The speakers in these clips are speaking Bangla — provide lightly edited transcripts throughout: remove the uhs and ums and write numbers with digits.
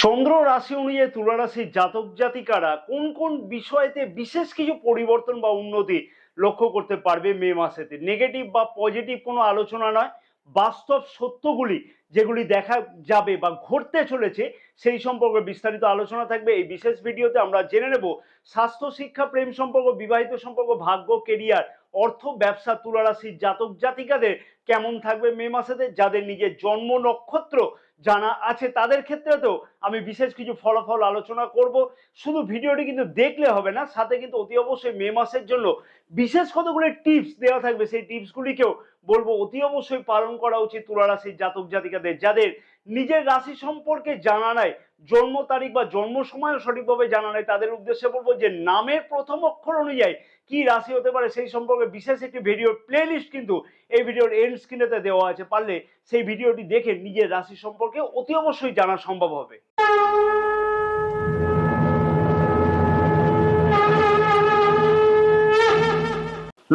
চন্দ্র রাশি অনুযায়ী তুলা রাশির জাতক জাতিকারা কোন কোন বিষয়তে বিশেষ কিছু পরিবর্তন বা উন্নতি লক্ষ্য করতে পারবে মে মাসেতে। নেগেটিভ বা পজিটিভ কোনো আলোচনা নয়, বাস্তব সত্যগুলি যেগুলি দেখা যাবে বা ঘটতে চলেছে সেই সম্পর্কে বিস্তারিত আলোচনা থাকবে এই বিশেষ ভিডিওতে। আমরা জেনে নেব স্বাস্থ্য, শিক্ষা, প্রেম সম্পর্ক, বিবাহিত সম্পর্ক, ভাগ্য, কেরিয়ার, অর্থ, ব্যবসা তুলা রাশির জাতক জাতিকাদের কেমন থাকবে মে মাসেতে। যাদের নিজের জন্ম নক্ষত্র জানা আছে তাদের ক্ষেত্রে তো আমি বিশেষ কিছু ফলাফল আলোচনা করব। শুধু ভিডিওটি কিন্তু দেখলে হবে না, সাথে কিন্তু অতি অবশ্যই মে মাসের জন্য বিশেষ কতগুলি টিপস দেওয়া থাকবে। সেই টিপসগুলিকেও বলবো অতি অবশ্যই পালন করা উচিত তুলা রাশির জাতক জাতিকাদের। যাদের নিজের রাশি সম্পর্কে জানা নাই, জন্ম তারিখ বা জন্ম সময়ও সঠিকভাবে জানা নাই, তাদের উদ্দেশ্যে বলবো যে নামের প্রথম অক্ষর অনুযায়ী কি রাশি হতে পারে সেই সম্পর্কে বিশেষ একটি ভিডিওর প্লেলিস্ট কিন্তু এই ভিডিওর এন্ড স্ক্রিনেতে দেওয়া আছে। পারলে সেই ভিডিওটি দেখে নিজের রাশি সম্পর্কে অতি অবশ্যই জানা সম্ভব হবে।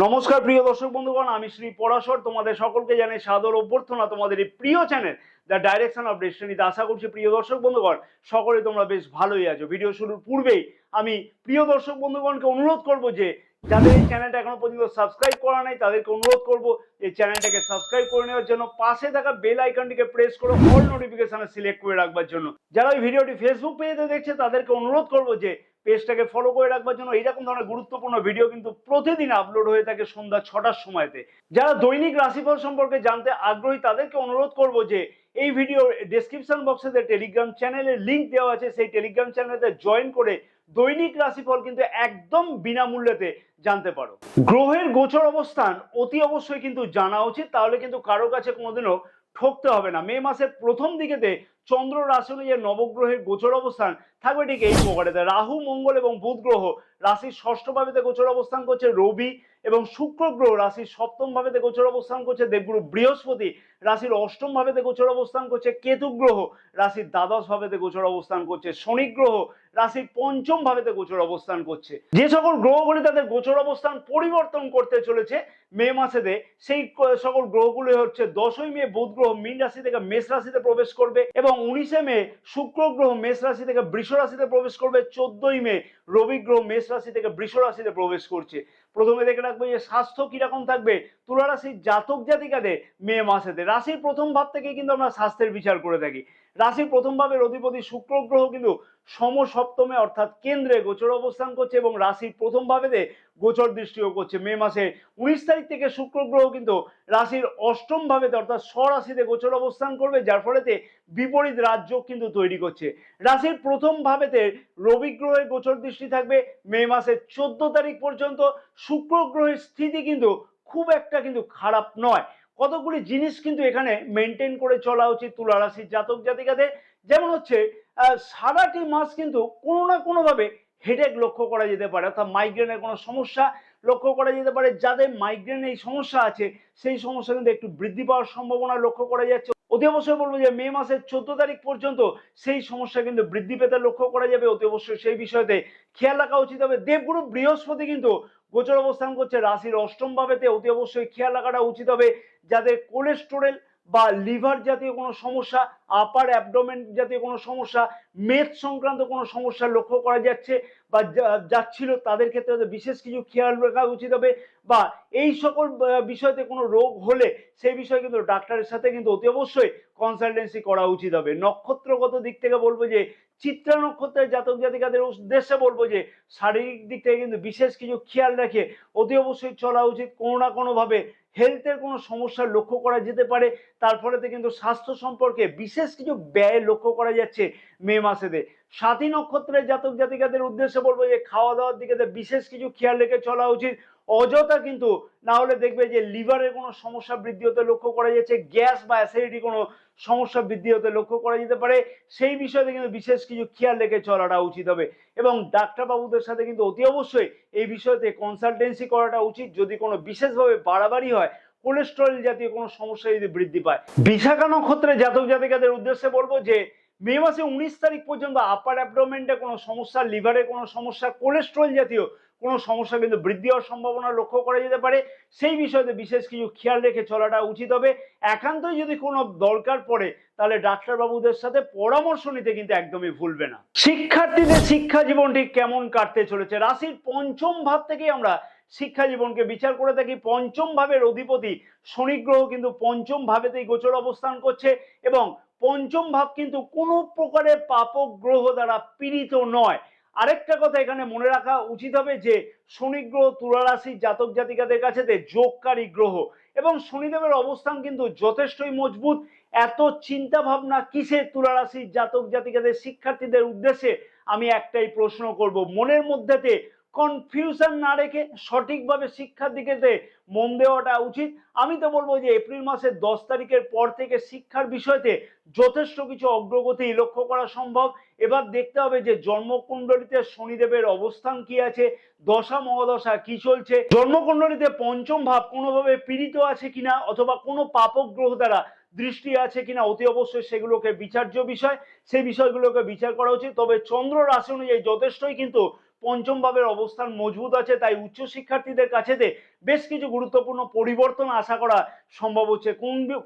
নমস্কার প্রিয় দর্শক বন্ধুগণ, আমি শ্রী পরাশর তোমাদের সকলকে জানাই সাদর অভ্যর্থনা তোমাদের এই প্রিয় চ্যানেল দ্য ডাইরেকশন অফ ডেস্টিনিতে। আশা করছি প্রিয় দর্শক বন্ধুগণ সকলে তোমরা বেশ ভালোই আছো। ভিডিও শুরুর পূর্বেই আমি প্রিয় দর্শক বন্ধুগণকে অনুরোধ করব যে যাদের এই চ্যানেলটা এখনো পর্যন্ত সাবস্ক্রাইব করা নাই তাদেরকে অনুরোধ করব এই চ্যানেলটাকে সাবস্ক্রাইব করে নেওয়ার জন্য, পাশে থাকা বেল আইকনটিকে প্রেস করে অল নোটিফিকেশনে সিলেক্ট করে রাখবার জন্য। যারা এই ভিডিওটি ফেসবুক পেজে দেখছে তাদেরকে অনুরোধ করব যে পেজটাকে ফলো করে রাখবার জন্য। এইরকম ধরনের গুরুত্বপূর্ণ ভিডিও কিন্তু প্রতিদিন আপলোড হয়ে থাকে সন্ধ্যা 6টার সময়তে। যারা দৈনিক রাশিফল সম্পর্কে জানতে আগ্রহী তাদেরকে অনুরোধ করব যে এই ভিডিও ডেসক্রিপশন বক্সে টেলিগ্রাম চ্যানেলের লিঙ্ক দেওয়া আছে, সেই টেলিগ্রাম চ্যানেলে জয়েন করে দৈনিক রাশিফল কিন্তু একদম বিনামূল্যেতে জানতে পারো। গ্রহের গোচর অবস্থান অতি অবশ্যই কিন্তু জানা উচিত, তাহলে কিন্তু কারো কাছে কোনোদিনও ঠকতে হবে না। মে মাসের প্রথম দিকেতে চন্দ্র রাশি অনুযায়ী নবগ্রহের গোচর অবস্থান থাকবে ঠিক এই প্রকারে। রাহু, মঙ্গল এবং বুধ গ্রহ রাশির ষষ্ঠ ভাবেতে গোচর অবস্থান করছে। রবি এবং শুক্র গ্রহ রাশির সপ্তম ভাবেতে গোচর অবস্থান করছে। দেবগুরু বৃহস্পতি রাশির অষ্টম ভাবেতে গোচর অবস্থান করছে। কেতু গ্রহ রাশির দ্বাদশ ভাবেতে গোচর অবস্থান করছে। শনি গ্রহ রাশির পঞ্চম ভাবেতে গোচর অবস্থান করছে। যে সকল গ্রহগুলি তাদের গোচর অবস্থান পরিবর্তন করতে চলেছে মে মাসেতে, সেই সকল গ্রহগুলি হচ্ছে 10ই মে বুধ গ্রহ মীন রাশি থেকে মেষ রাশিতে প্রবেশ করবে এবং 19শে মে শুক্র গ্রহ মেষ রাশি থেকে বৃষ রাশিতে প্রবেশ করবে। 14ই মে রবি গ্রহ মেষ রাশি থেকে বৃষ রাশিতে প্রবেশ করছে। প্রথমে দেখে রাখবো যে স্বাস্থ্য কিরকম থাকবে তুলা রাশির জাতক জাতিকাদের মে মাসেতে। রাশির প্রথম ভাব থেকে কিন্তু আমরা স্বাস্থ্যের বিচার করে থাকি। রাশির প্রথম ভাবের অধিপতি শুক্র গ্রহ কিন্তু সমসপ্তমে অর্থাৎ কেন্দ্রে গোচর অবস্থান করছে এবং রাশির প্রথম ভাবেতে গোচর দৃষ্টিও করছে। মে মাসে 19 তারিখ থেকে শুক্র গ্রহ কিন্তু রাশির অষ্টম ভাবেতে অর্থাৎ স্বরাশিতে গোচর অবস্থান করবে, যার ফলেতে বিপরীত রাজযোগ কিন্তু তৈরি করছে। রাশির প্রথম ভাবেতে রবি গ্রহের গোচর দৃষ্টি থাকবে মে মাসের 14 তারিখ পর্যন্ত। শুক্র গ্রহের স্থিতি কিন্তু খুব একটা কিন্তু খারাপ নয়। কতগুলি জিনিস কিন্তু এখানে মেনটেন করে চলা উচিত তুলা রাশির জাতক জাতিকাদের। যেমন হচ্ছে সারাটি মাস কিন্তু কোনো না কোনো ভাবে হেডেক লক্ষ্য করা যেতে পারে, অর্থাৎ মাইগ্রেনের কোনো সমস্যা লক্ষ্য করা যেতে পারে। যাদের মাইগ্রেন এই সমস্যা আছে সেই সমস্যা কিন্তু একটু বৃদ্ধি পাওয়ার সম্ভাবনা লক্ষ্য করা যাচ্ছে। অতি অবশ্যই বলবো যে মে মাসের 14 তারিখ পর্যন্ত সেই সমস্যা কিন্তু বৃদ্ধি পেতে লক্ষ্য করা যাবে। অতি অবশ্যই সেই বিষয়তে খেয়াল রাখা উচিত হবে। দেবগুরু বৃহস্পতি কিন্তু গোচর অবস্থান করছে রাশির অষ্টম ভাবেতে। অতি অবশ্যই খেয়াল রাখাটা উচিত হবে যাদের কোলেস্টেরল বা লিভার জাতীয় কোনো সমস্যা, আপার অ্যাবডোমেন জাতীয় কোনো সমস্যা, মেদ সংক্রান্ত কোনো সমস্যা লক্ষ্য করা যাচ্ছে বা যাচ্ছিল, তাদের ক্ষেত্রে বিশেষ কিছু খেয়াল রাখা উচিত হবে। বা এই সকল বিষয়তে কোনো রোগ হলে সেই বিষয়ে কিন্তু ডাক্তারের সাথে কিন্তু অতি অবশ্যই কনসালটেন্সি করা উচিত হবে। নক্ষত্রগত দিক থেকে বলবো যে চিত্রা নক্ষত্রের জাতক জাতিকাদের উদ্দেশ্যে বলবো যে শারীরিক দিক থেকে কিন্তু বিশেষ কিছু খেয়াল রেখে অতি অবশ্যই চলা উচিত। কোনো না কোনো ভাবে হেলথের কোনো সমস্যা লক্ষ্য করা যেতে পারে, তার ফলেতে কিন্তু স্বাস্থ্য সম্পর্কে বিশেষ কিছু ব্যয় লক্ষ্য করা যাচ্ছে মে মাসেতে। সাথী নক্ষত্রের জাতক জাতিকাদের উদ্দেশ্যে বলবো যে খাওয়া দাওয়ার দিকে বিশেষ কিছু খেয়াল রেখে চলা উচিত। অযথা কিন্তু না হলে দেখবে যে লিভারের কোনো সমস্যা বৃদ্ধি হতে লক্ষ্য করা যাচ্ছে, গ্যাস বা অ্যাসিডিটি কোনো সমস্যা বৃদ্ধি হতে লক্ষ্য করা যেতে পারে। সেই বিষয়ে কিন্তু বিশেষ কিছু খেয়াল রেখে চলাটা উচিত হবে এবং ডাক্তারবাবুদের সাথে কিন্তু অতি অবশ্যই এই বিষয়তে কনসালটেন্সি করাটা উচিত যদি কোনো বিশেষভাবে বাড়াবাড়ি হয়, কোলেস্টেরল জাতীয় কোনো সমস্যা যদি বৃদ্ধি পায়। বিশাখা নক্ষত্রের জাতক জাতিকাদের উদ্দেশ্যে বলবো যে মে মাসে 19 তারিখ পর্যন্ত আপার অ্যাবডোমেন্টে কোনো সমস্যা, লিভারে কোনো সমস্যা, কোলেস্ট্রল জাতীয় কোনো সমস্যা কিন্তু বৃদ্ধি হওয়ার সম্ভাবনা লক্ষ্য করা যেতে পারে। সেই বিষয়তে বিশেষ কিছু খেয়াল রেখে চলাটা উচিত হবে। একান্তই যদি কোনো দরকার পড়ে তাহলে ডাক্তারবাবুদের সাথে পরামর্শ নিতে কিন্তু একদমই ভুলবে না। শিক্ষার্থীদের শিক্ষা জীবনটি কেমন কাটতে চলেছে? রাশির পঞ্চম ভাব থেকেই আমরা শিক্ষা জীবনকে বিচার করে থাকি। পঞ্চম ভাবের অধিপতি শনি গ্রহ কিন্তু পঞ্চম ভাবেতেই গোচর অবস্থান করছে এবং পঞ্চম ভাব কিন্তু কোনো প্রকারের পাপক গ্রহ দ্বারা পীড়িত নয়। আরেকটা কথা এখানে মনে রাখা উচিত হবে যে শনি গ্রহ তুলা রাশির জাতক জাতিকাদের কাছে যোগকারী গ্রহ এবং শনিদেবের অবস্থান কিন্তু যথেষ্টই মজবুত। এত চিন্তা ভাবনা কিসের তুলা রাশির জাতক জাতিকাদের শিক্ষার্থীদের উদ্দেশ্যে আমি একটাই প্রশ্ন করব, মনের মধ্যেতে কনফিউশন না রেখে সঠিকভাবে শিক্ষার দিকে মন দেওয়াটা উচিত। আমি তো বলবো যে এপ্রিল মাসের 10 তারিখের পর থেকে শিক্ষার বিষয়তে যথেষ্ট কিছু অগ্রগতি লক্ষ্য করা সম্ভব। এবার দেখতে হবে যে জন্মকুণ্ডলিতে শনিদেবের অবস্থান কি আছে, দশা মহাদশা কি চলছে, জন্মকুণ্ডলিতে পঞ্চম ভাব কোনোভাবে পীড়িত আছে কিনা অথবা কোনো পাপক গ্রহ দ্বারা দৃষ্টি আছে কিনা, অতি অবশ্যই সেগুলোকে বিচার্য বিষয়, সেই বিষয়গুলোকে বিচার করা উচিত। তবে চন্দ্র রাশি অনুযায়ী যথেষ্টই কিন্তু পঞ্চম ভাবের অবস্থান মজবুত আছে, তাই উচ্চ শিক্ষার্থীদের কাছে বেশ কিছু গুরুত্বপূর্ণ পরিবর্তন আশা করা সম্ভব হচ্ছে।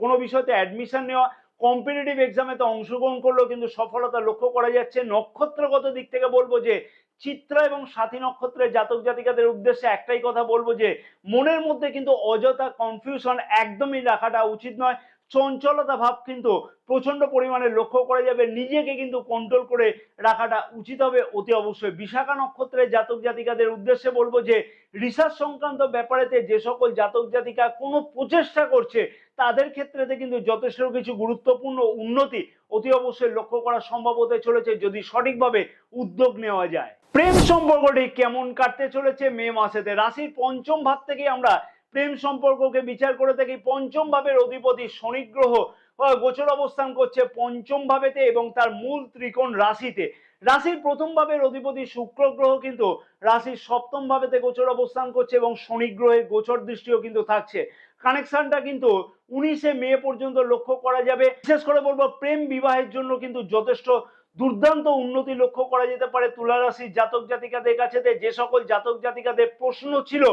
কোনো বিষয়তে অ্যাডমিশন নেওয়া, কম্পিটিটিভ এক্সামেতে অংশগ্রহণ করলেও কিন্তু সফলতা লক্ষ্য করা যাচ্ছে। নক্ষত্রগত দিক থেকে বলবো যে চিত্রা এবং সাথী নক্ষত্রের জাতক জাতিকাদের উদ্দেশ্যে একটাই কথা বলবো যে মনের মধ্যে কিন্তু অযথা কনফিউশন একদমই রাখাটা উচিত নয়। চঞ্চলতা ভাব কিন্তু প্রচন্ড পরিমাণে লক্ষ্য করা যাবে, নিজেকে কিন্তু কন্ট্রোল করে রাখাটা উচিত হবে অতি অবশ্যই। বিশাখা নক্ষত্রের জাতক জাতিকাদের উদ্দেশ্যে বলবো যে রিসার্চ সংক্রান্ত ব্যাপারেতে যে সকল জাতক জাতিকা কোনো প্রচেষ্টা করছে তাদের ক্ষেত্রে কিন্তু যথেষ্ট কিছু গুরুত্বপূর্ণ উন্নতি অতি অবশ্যই লক্ষ্য করা সম্ভব হতে চলেছে যদি সঠিকভাবে উদ্যোগ নেওয়া যায়। প্রেম সম্পর্কটি কেমন কাটতে চলেছে মে মাসেতে? রাশির পঞ্চম ভাব থেকে আমরা প্রেম সম্পর্ককে বিচার করে থাকি। পঞ্চম ভাবের অধিপতি শনি গ্রহ গোচর অবস্থান করছে পঞ্চম ভাবেতে এবং তার মূল ত্রিকোণ রাশিতে। রাশির প্রথম ভাবের অধিপতি শুক্র গ্রহ কিন্তু রাশির সপ্তম ভাবেতে গোচর অবস্থান করছে এবং শনি গ্রহের গোচর দৃষ্টিও কিন্তু থাকছে। কানেকশনটা কিন্তু 19শে মে পর্যন্ত লক্ষ্য করা যাবে। বিশেষ করে বলবো প্রেম বিবাহের জন্য কিন্তু যথেষ্ট দুর্দান্ত উন্নতি লক্ষ্য করা যেতে পারে তুলা রাশির জাতক জাতিকাদের কাছে। যে সকল জাতক জাতিকাদের প্রশ্ন ছিল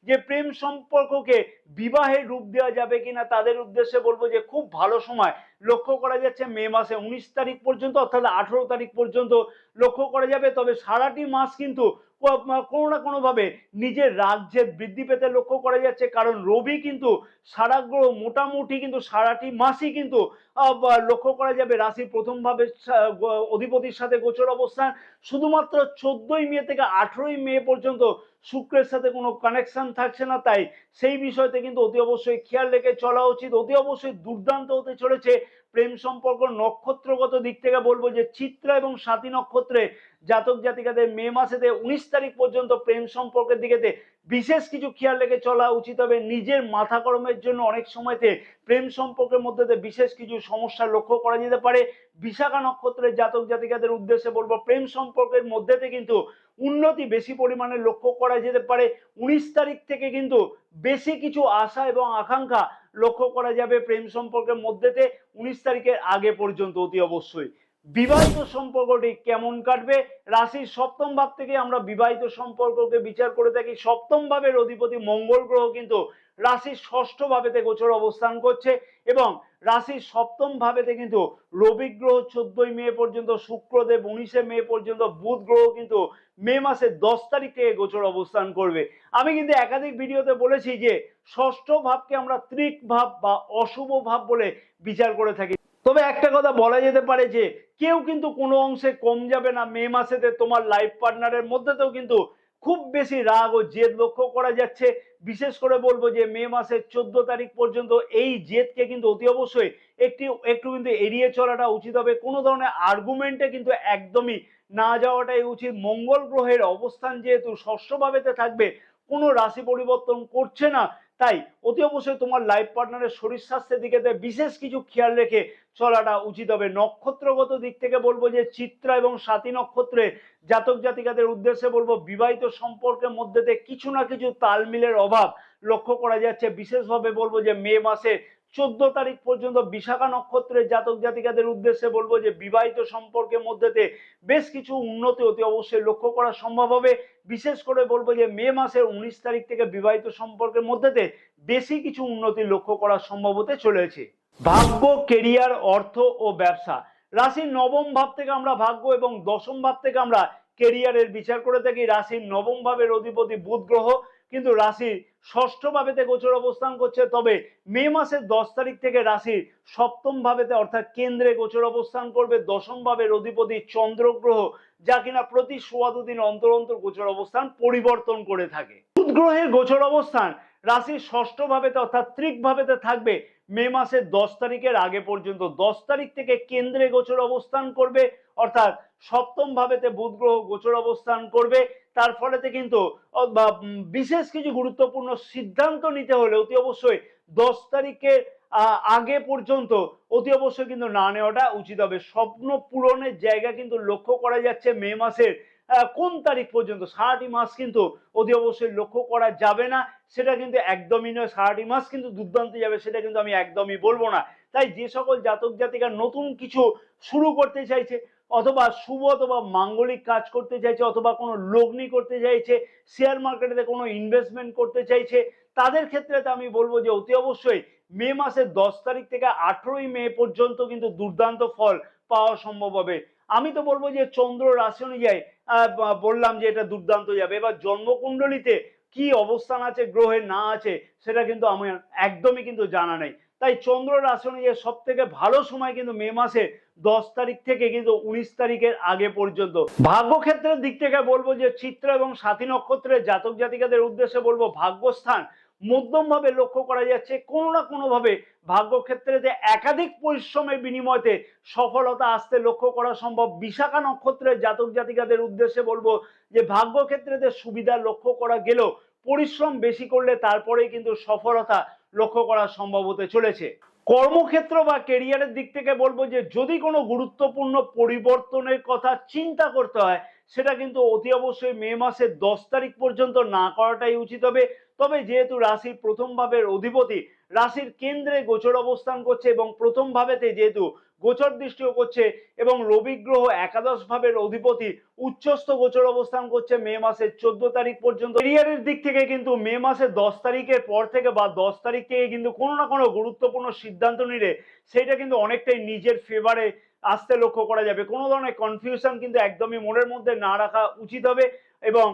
যে প্রেম সম্পর্ককে বিবাহের রূপ দেওয়া যাবে কিনা, তাদের উদ্দেশ্যে বলবো যে খুব ভালো সময় লক্ষ্য করা যাচ্ছে মে মাসে 19 তারিখ পর্যন্ত, অর্থাৎ 18 তারিখ পর্যন্ত লক্ষ্য করা যাবে। তবে সারাটি মাস কিন্তু কোনো না কোনো ভাবে নিজের রাজ্যের বৃদ্ধি পেতে লক্ষ্য করা যাচ্ছে, কারণ রবি কিন্তু সারা গ্রহ মোটামুটি কিন্তু সারাটি মাসই কিন্তু লক্ষ্য করা যাবে রাশির প্রথম ভাবে অধিপতির সাথে গোচর অবস্থান। শুধুমাত্র 14ই মে থেকে 18ই মে পর্যন্ত শুক্রের সাথে কোনো কানেকশন থাকছে না, তাই সেই বিষয়তে কিন্তু অতি অবশ্যই খেয়াল রেখে চলা উচিত। অতি অবশ্যই দুর্দান্ত হতে চলেছে প্রেম সম্পর্ক। নক্ষত্রগত দিক থেকে বলবো যে চিত্রা এবং সাথী নক্ষত্রে জাতক জাতিকাদের মে মাসেতে 19 তারিখ পর্যন্ত প্রেম সম্পর্কের দিকে বিশেষ কিছু খেয়াল রেখে চলা উচিত হবে। নিজের মাথা গরমের জন্য অনেক সময়তে প্রেম সম্পর্কের মধ্যে বিশেষ কিছু সমস্যা লক্ষ্য করা যেতে পারে। বিশাখা নক্ষত্রের জাতক জাতিকাদের উদ্দেশ্যে বলবো প্রেম সম্পর্কের মধ্যেতে কিন্তু উন্নতি বেশি পরিমাণে লক্ষ্য করা যেতে পারে। 19 তারিখ থেকে কিন্তু বেশি কিছু আশা এবং আকাঙ্ক্ষা লক্ষ্য করা যাবে প্রেম সম্পর্কের মধ্যেতে 19 তারিখের আগে পর্যন্ত অতি অবশ্যই। বিবাহিত সম্পর্কটি কেমন কাটবে? রাশির সপ্তম ভাব থেকে আমরা বিবাহিত সম্পর্ককে বিচার করে থাকি। সপ্তম ভাবের অধিপতি মঙ্গল গ্রহ কিন্তু রাশির ষষ্ঠ ভাবেতে গোচর অবস্থান করছে এবং রাশির সপ্তম ভাবেতে কিন্তু রবি গ্রহ 14ই মে পর্যন্ত, শুক্রদেব 19শে মে পর্যন্ত, বুধ গ্রহ কিন্তু মে মাসের 10 তারিখ থেকে গোচর অবস্থান করবে। আমি কিন্তু একাধিক ভিডিওতে বলেছি যে ষষ্ঠ ভাবকে আমরা ত্রিক ভাব বা অশুভ ভাব বলে বিচার করে থাকি। তবে একটা কথা বলা যেতে পারে যে কেউ কিন্তু কোনো অংশে কম যাবে না মে মাসেতে। তোমার লাইফ পার্টনারের মধ্যেতেও কিন্তু খুব বেশি রাগ ও জেদ লক্ষ্য করা যাচ্ছে। বিশেষ করে বলবো যে মে মাসের 14 তারিখ পর্যন্ত এই জেদকে কিন্তু অতি অবশ্যই একটু কিন্তু এড়িয়ে চলাটা উচিত হবে। কোনো ধরনের আর্গুমেন্টে কিন্তু একদমই না যাওয়াটাই উচিত। মঙ্গল গ্রহের অবস্থান যেহেতু ষষ্ঠ ভাবেতে থাকবে, কোনো রাশি পরিবর্তন করছে না, তাই অতি অবশ্যই তোমার লাইফ পার্টনারের শরীর স্বাস্থ্যের দিকে বিশেষ কিছু খেয়াল রেখে চলাটা উচিত হবে। নক্ষত্রগত দিক থেকে বলবো যে চিত্রা এবং সাথী নক্ষত্রে জাতক জাতিকাদের উদ্দেশ্যে বলবো বিবাহিত সম্পর্কের মধ্যে কিছু না কিছু তালমিলের অভাব লক্ষ্য করা যাচ্ছে। বিশেষভাবে বলবো যে মে মাসে তারিখ পর্যন্ত বিশাখা নক্ষত্রের জাতক জাতিকাদের উদ্দেশ্যে বলবো যে বিবাহিত সম্পর্কের মধ্যেতে বেশ কিছু উন্নতি অতি অবশ্যই লক্ষ্য করা সম্ভব হবে। বিশেষ করে বলবো যে মে মাসের 19 তারিখ থেকে বিবাহিত সম্পর্কের মধ্যেতে বেশি কিছু উন্নতি লক্ষ্য করা সম্ভব হতে চলেছে। ভাগ্য, কেরিয়ার, অর্থ ও ব্যবসা। রাশির নবম ভাব থেকে আমরা ভাগ্য এবং দশম ভাব থেকে আমরা কেরিয়ারের বিচার করে থাকি। রাশির নবম ভাবের অধিপতি বুধ গ্রহ কিন্তু রাশির ষষ্ঠ ভাবেতে গোচর অবস্থান করছে, তবে মে মাসের 10 তারিখ থেকে রাশির সপ্তম ভাবেতে অর্থাৎ কেন্দ্রে গোচর অবস্থান করবে দশম ভাবের অধিপতি চন্দ্র গ্রহ, যা কিনা প্রতি ১৪ দিন অন্তর অন্তর গোচর অবস্থান পরিবর্তন করে থাকে। বুধ গ্রহের গোচর অবস্থান রাশির ষষ্ঠ ভাবেতে অর্থাৎ ত্রিক ভাবেতে থাকবে মে মাসের 10 তারিখের আগে পর্যন্ত। 10 তারিখ থেকে কেন্দ্রে গোচর অবস্থান করবে অর্থাৎ সপ্তম ভাবেতে বুধ গ্রহ গোচর অবস্থান করবে। তার ফলেতে কিন্তু বিশেষ কিছু গুরুত্বপূর্ণ সিদ্ধান্ত নিতে হলে অতি অবশ্যই 10 তারিখের আগে পর্যন্ত অতি অবশ্যই কিন্তু না নেওয়াটা উচিত হবে। স্বপ্ন পূরণের জায়গা কিন্তু লক্ষ্য করা যাচ্ছে মে মাসের কোন তারিখ পর্যন্ত, সারাটি মাস কিন্তু অতি অবশ্যই লক্ষ্য করা যাবে না, সেটা কিন্তু একদমই নয়। সারাটি মাস কিন্তু দুর্দান্ত যাবে সেটা কিন্তু আমি একদমই বলবো না। তাই যে সকল জাতক জাতিকা নতুন কিছু শুরু করতে চাইছে অথবা শুভ অথবা মাঙ্গলিক কাজ করতে চাইছে অথবা কোনো লগ্নি করতে চাইছে, শেয়ার মার্কেটে কোনো ইনভেস্টমেন্ট করতে চাইছে, তাদের ক্ষেত্রে আমি বলবো যে অতি অবশ্যই মে মাসের 10 তারিখ থেকে 18ই মে পর্যন্ত কিন্তু দুর্দান্ত ফল পাওয়া সম্ভব হবে। আমি তো বলবো যে চন্দ্র রাশি অনুযায়ী বললাম যে এটা দুর্দান্ত যাবে। এবার জন্মকুণ্ডলিতে কি অবস্থান আছে গ্রহের না আছে সেটা কিন্তু আমার একদমই কিন্তু জানা নেই। তাই চন্দ্র রাশি অনুযায়ী সব থেকে ভালো সময় কিন্তু মে মাসে 10 তারিখ থেকে কিন্তু 19 তারিখের আগে পর্যন্ত। ভাগ্যক্ষেত্রের দিক থেকে বলবো যে চিত্র এবং সাথী নক্ষত্রের জাতক জাতিকাদের উদ্দেশ্যে বলবো ভাগ্যস্থান মধ্যম ভাবে লক্ষ্য করা যাচ্ছে। কোনো না কোনো ভাবে ভাগ্যক্ষেত্রে একাধিক পরিশ্রমের বিনিময়তে সফলতা আসতে লক্ষ্য করা সম্ভব। বিশাখা নক্ষত্রের জাতক জাতিকাদের উদ্দেশ্যে বলবো যে ভাগ্যক্ষেত্রে সুবিধা লক্ষ্য করা গেলেও পরিশ্রম বেশি করলে তারপরেই কিন্তু সফলতা লক্ষ্য করা সম্ভব হতে চলেছে। কর্মক্ষেত্র বা কেরিয়ারের দিক থেকে বলবো যে যদি কোনো গুরুত্বপূর্ণ পরিবর্তনের কথা চিন্তা করতে হয় সেটা কিন্তু অতি অবশ্যই মে মাসের 10 তারিখ পর্যন্ত না করাটাই উচিত হবে। তবে যেহেতু রাশির প্রথম ভাবের অধিপতি রাশির কেন্দ্রে গোচর অবস্থান করছে এবং প্রথম ভাবেতে যেহেতু গোচর দৃষ্টিও করছে এবং রবি গ্রহ একাদশ ভাবের অধিপতি উচ্চস্থ গোচর অবস্থান করছে মে মাসের 14 তারিখ পর্যন্ত। ক্যারিয়ারের দিক থেকে কিন্তু মে মাসের 10 তারিখের পর থেকে বা 10 তারিখ থেকে কিন্তু কোনো না কোনো গুরুত্বপূর্ণ সিদ্ধান্ত নিলে সেটা কিন্তু অনেকটাই নিজের ফেভারে আসতে লক্ষ্য করা যাবে। কোনো ধরনের কনফিউশন কিন্তু একদমই মনের মধ্যে না রাখা উচিত হবে এবং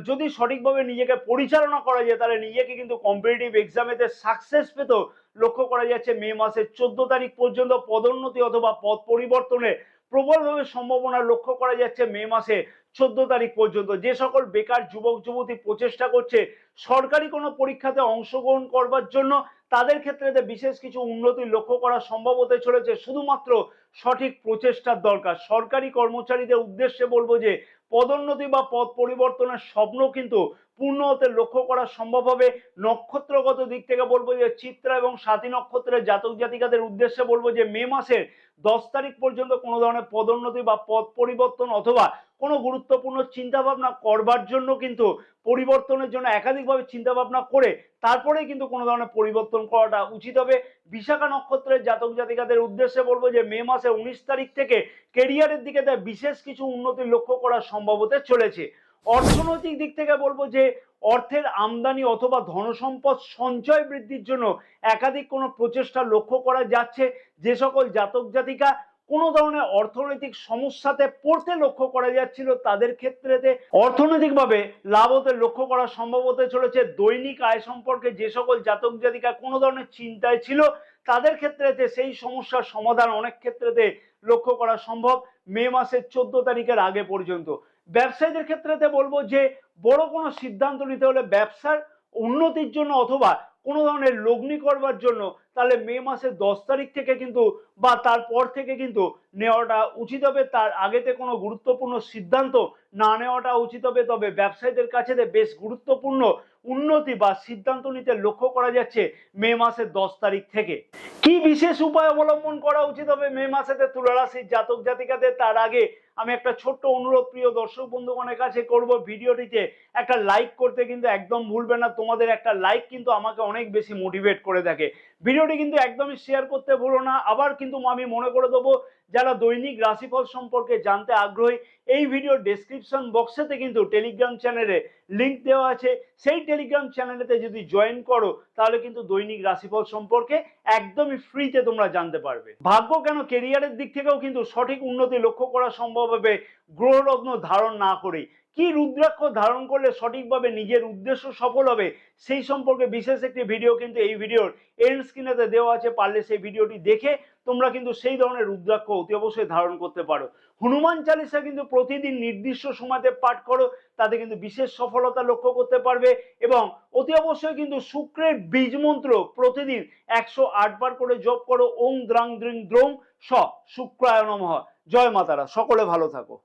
যদি সঠিকভাবে নিজেকে পরিচালনা করা যায় তাহলে নিজেকে কিন্তু কম্পিটিটিভ এক্সামেতে সাকসেস পেতেও লক্ষ্য করা যাচ্ছে মে মাসের 14 তারিখ পর্যন্ত। পদোন্নতি অথবা পদ পরিবর্তনের প্রবলভাবে সম্ভাবনা লক্ষ্য করা যাচ্ছে মে মাসে 14 তারিখ পর্যন্ত। যে সকল বেকার যুবক যুবতী প্রচেষ্টা করছে সরকারি কোনো পরীক্ষাতে অংশগ্রহণ করবার জন্য তাদের ক্ষেত্রে বিশেষ কিছু উন্নতি লক্ষ্য করা সম্ভব হতে চলেছে। শুধুমাত্র সঠিক প্রচেষ্টার দরকার। সরকারি কর্মচারীদের উদ্দেশ্যে বলবো যে পদোন্নতি বা পদ পরিবর্তনের স্বপ্ন কিন্তু পূর্ণ হতে লক্ষ্য করা সম্ভব হবে। নক্ষত্রগত দিক থেকে বলবো যে চিত্রা এবং সাথী নক্ষত্রের জাতক জাতিকাদের উদ্দেশ্যে বলবো যে মে মাসের 10 তারিখ পর্যন্ত কোনো ধরনের পদোন্নতি বা পদ পরিবর্তন অথবা কোনো গুরুত্বপূর্ণ চিন্তা ভাবনা করবার জন্য কিন্তু পরিবর্তনের জন্য একাধিকভাবে চিন্তা ভাবনা করে তারপরেই কিন্তু কোনো ধরনের পরিবর্তন করাটা উচিত হবে। বিশাখা নক্ষত্রের জাতক জাতিকাদের উদ্দেশ্যে বলবো যে মে মাসে 19 তারিখ থেকে কেরিয়ারের দিকে বিশেষ কিছু উন্নতি লক্ষ্য করা সম্ভব হতে চলেছে। অর্থনৈতিক দিক থেকে বলবো যে অর্থের আমদানি অথবা ধনসম্পদ সঞ্চয় বৃদ্ধির জন্য একাধিক কোনো প্রচেষ্টা লক্ষ্য করা যাচ্ছে। যে সকল জাতক জাতিকা কোনো ধরনের অর্থনৈতিক সমস্যাতে পড়তে লক্ষ্য করা যাচ্ছিল তাদের ক্ষেত্রে অর্থনৈতিকভাবে লাভ হতে লক্ষ্য করা সম্ভব হতে চলেছে। দৈনিক আয় সম্পর্কে যে সকল জাতক জাতিকা কোনো ধরনের চিন্তায় ছিল তাদের ক্ষেত্রে সেই সমস্যার সমাধান অনেক ক্ষেত্রে লক্ষ্য করা সম্ভব মে মাসের 14 তারিখের আগে পর্যন্ত। ব্যবসায়ীদের ক্ষেত্রে বলবো যে বড় কোনো সিদ্ধান্ত নিতে হলে ব্যবসার উন্নতির জন্য অথবা কোনো ধরনের লগ্নি করবার জন্য তাহলে মে মাসের 10 তারিখ থেকে কিন্তু বা তারপর থেকে কিন্তু নেওয়াটা উচিত হবে। তার আগেতে কোনো গুরুত্বপূর্ণ সিদ্ধান্ত না নেওয়াটা উচিত হবে। তবে ব্যবসায়ীদের কাছে বেশ গুরুত্বপূর্ণ উন্নতি বা সিদ্ধান্ত নিতে লক্ষ্য করা যাচ্ছে মে মাসের 10 তারিখ থেকে। কি বিশেষ উপায় অবলম্বন করা উচিত হবে মে মাসেতে তুলা রাশির জাতক জাতিকাদের তার আগে আমি একটা ছোট্ট অনুরোধ প্রিয় দর্শক বন্ধুগণের কাছে করব, ভিডিওটিতে একটা লাইক করতে কিন্তু একদম ভুলবে না। তোমাদের একটা লাইক কিন্তু আমাকে অনেক বেশি মোটিভেট করে থাকে। ভিডিওটি কিন্তু একদমই শেয়ার করতে ভুলো না। আবার কিন্তু আমি মনে করে দেবো, যারা দৈনিক রাশিফল সম্পর্কে জানতে আগ্রহী, এই ভিডিওর ডেসক্রিপশন বক্সেতে কিন্তু টেলিগ্রাম চ্যানেলে লিংক দেওয়া আছে। সেই টেলিগ্রাম চ্যানেলেতে যদি জয়েন করো তাহলে কিন্তু দৈনিক রাশিফল সম্পর্কে একদমই ফ্রিতে তোমরা জানতে পারবে। ভাগ্য কেন কেরিয়ারের দিক থেকেও কিন্তু সঠিক উন্নতি লক্ষ্য করা সম্ভব হবে গ্রহরত্ন ধারণ না করেই। কি রুদ্রাক্ষ ধারণ করলে সঠিকভাবে নিজের উদ্দেশ্য সফল হবে সেই সম্পর্কে বিশেষ একটি ভিডিও কিন্তু এই ভিডিওর এন্ড স্ক্রিনেতে দেওয়া আছে। পারলে সেই ভিডিওটি দেখে তোমরা কিন্তু সেই ধরনের রুদ্রাক্ষ অতি অবশ্যই ধারণ করতে পারো। হনুমান চালিসা কিন্তু প্রতিদিন নির্দিষ্ট সময়তে পাঠ করো, তাতে কিন্তু বিশেষ সফলতা লক্ষ্য করতে পারবে। এবং অতি অবশ্যই কিন্তু শুক্রের বীজ মন্ত্র প্রতিদিন 108 বার করে জপ করো। ওং দ্রাং দ্রিং দ্রৌং স শুক্রায় নমঃ। জয় মাতারা, সকলে ভালো থাকো।